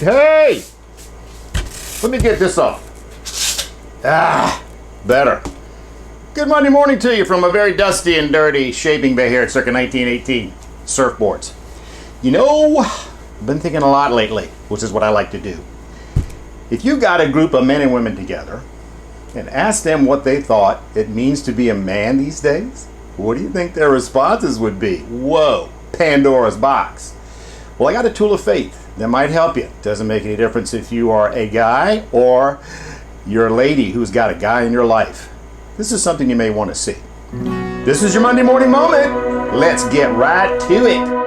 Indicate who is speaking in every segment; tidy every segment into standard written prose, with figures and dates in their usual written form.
Speaker 1: Hey! Let me get this off. Better. Good Monday morning to you from a very dusty and dirty shaping bay here at circa 1918 surfboards. You know, I've been thinking a lot lately, which is what I like to do. If you got a group of men and women together and asked them what they thought it means to be a man these days, what do you think their responses would be? Whoa, Pandora's box. Well, I got a tool of faith that might help you. Doesn't make any difference if you are a guy or you're a lady who's got a guy in your life. This is something you may want to see. This is your Monday morning moment. Let's get right to it.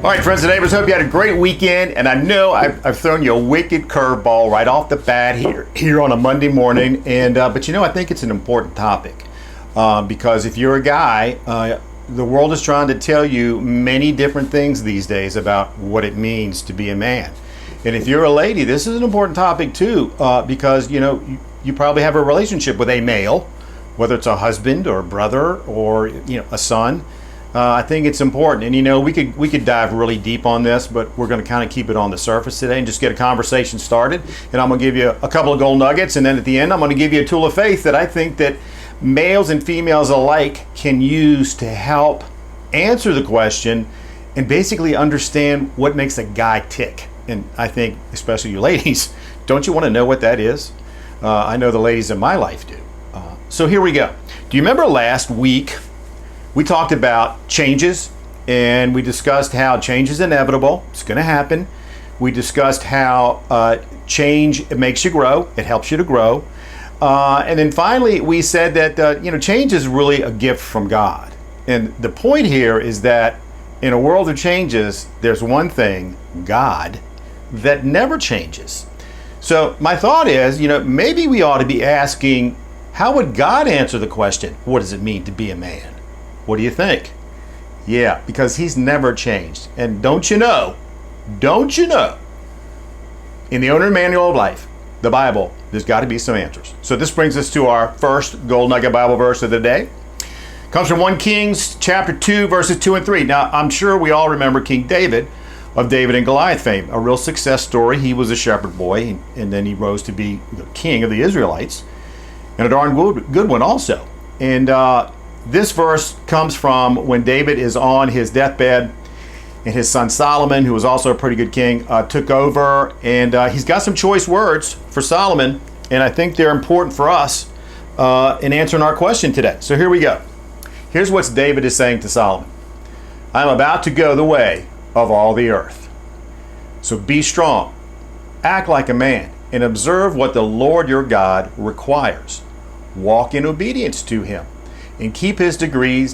Speaker 1: All right, friends and neighbors, hope you had a great weekend. And I know I've thrown you a wicked curveball right off the bat here on a Monday morning. And but you know, I think it's an important topic because if you're a guy, the world is trying to tell you many different things these days about what it means to be a man. And if you're a lady, this is an important topic too because you know you probably have a relationship with a male, whether it's a husband or a brother or a son. I think it's important, and you know we could dive really deep on this, but we're going to kind of keep it on the surface today and just get a conversation started. And I'm going to give you a couple of gold nuggets, and then at the end I'm going to give you a tool of faith that I think that males and females alike can use to help answer the question and basically understand what makes a guy tick. And I think especially you ladies, don't you want to know what that is? I know the ladies in my life do. So here we go. Do you remember last week? We talked about changes, and we discussed how change is inevitable. It's going to happen. We discussed how change makes you grow. It helps you to grow. And then finally, we said that change is really a gift from God. And the point here is that in a world of changes, there's one thing, God, that never changes. So my thought is, maybe we ought to be asking, how would God answer the question, what does it mean to be a man? What do you think? Yeah, because he's never changed. And don't you know, in the owner manual of life, the Bible, there's got to be some answers. So this brings us to our first gold nugget Bible verse of the day. It comes from 1 Kings chapter 2, verses 2 and 3. Now, I'm sure we all remember King David of David and Goliath fame, a real success story. He was a shepherd boy, and then he rose to be the king of the Israelites, and a darn good one also. And this verse comes from when David is on his deathbed and his son Solomon, who was also a pretty good king, took over, and he's got some choice words for Solomon, and I think they're important for us in answering our question today. So here we go. Here's what David is saying to Solomon. I'm about to go the way of all the earth. So be strong, act like a man, and observe what the Lord your God requires. Walk in obedience to him, and keep his decrees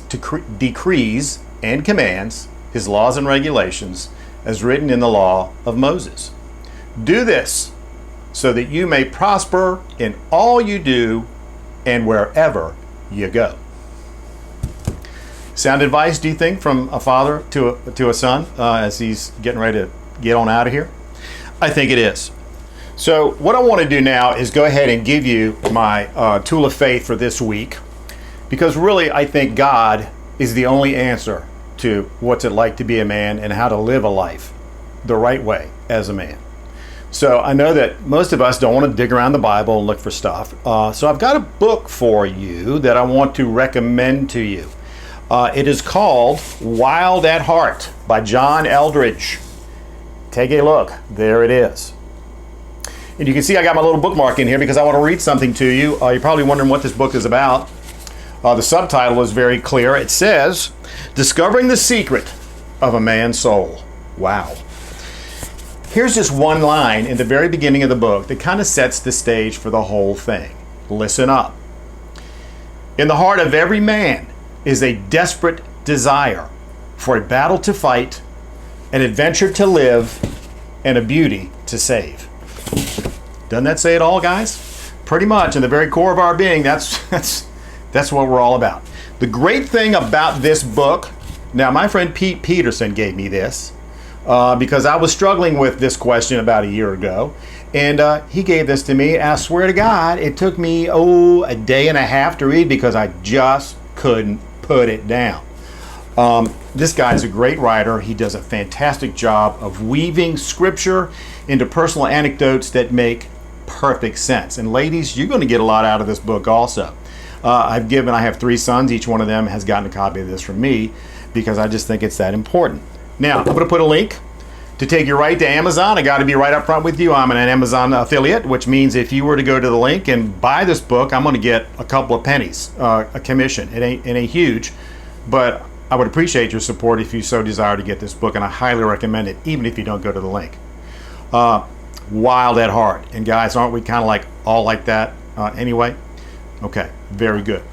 Speaker 1: and commands, his laws and regulations, as written in the law of Moses. Do this so that you may prosper in all you do and wherever you go. Sound advice, do you think, from a father to a son as he's getting ready to get on out of here? I think it is. So what I want to do now is go ahead and give you my tool of faith for this week. Because really, I think God is the only answer to what's it like to be a man and how to live a life the right way as a man. So I know that most of us don't want to dig around the Bible and look for stuff. So I've got a book for you that I want to recommend to you. It is called Wild at Heart by John Eldredge. Take a look. There it is. And you can see I got my little bookmark in here because I want to read something to you. You're probably wondering what this book is about. The subtitle is very clear. It says, Discovering the Secret of a Man's Soul. Wow. Here's just one line in the very beginning of the book that kind of sets the stage for the whole thing. Listen up. In the heart of every man is a desperate desire for a battle to fight, an adventure to live, and a beauty to save. Doesn't that say it all, guys? Pretty much. In the very core of our being, that's what we're all about. The great thing about this book, now my friend Pete Peterson gave me this. because I was struggling with this question about a year ago. And he gave this to me. And I swear to God, it took me, a day and a half to read because I just couldn't put it down. This guy's a great writer. He does a fantastic job of weaving scripture into personal anecdotes that make perfect sense. And ladies, you're going to get a lot out of this book also. I have 3 sons. Each one of them has gotten a copy of this from me because I just think it's that important. Now, I'm going to put a link to take you right to Amazon. I got to be right up front with you. I'm an Amazon affiliate, which means if you were to go to the link and buy this book, I'm going to get a couple of pennies, a commission. It ain't huge, but I would appreciate your support if you so desire to get this book, and I highly recommend it, even if you don't go to the link. Wild at heart. And guys, aren't we kind of like all like that anyway? Okay, very good.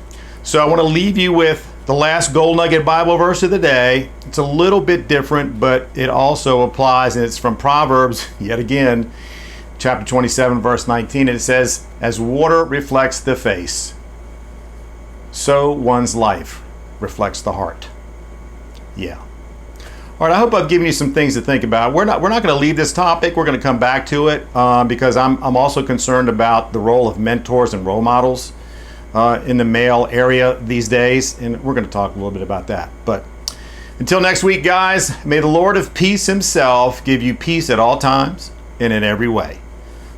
Speaker 1: So I want to leave you with the last Gold Nugget Bible verse of the day. It's a little bit different, but it also applies, and it's from Proverbs, yet again, chapter 27, verse 19. And it says, as water reflects the face, so one's life reflects the heart. Yeah. All right, I hope I've given you some things to think about. We're not going to leave this topic. We're going to come back to it because I'm also concerned about the role of mentors and role models in the male area these days, and we're going to talk a little bit about that. But until next week, guys, may the Lord of peace himself give you peace at all times and in every way.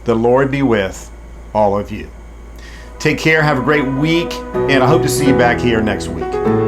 Speaker 1: The Lord be with all of you. Take care, have a great week, and I hope to see you back here next week.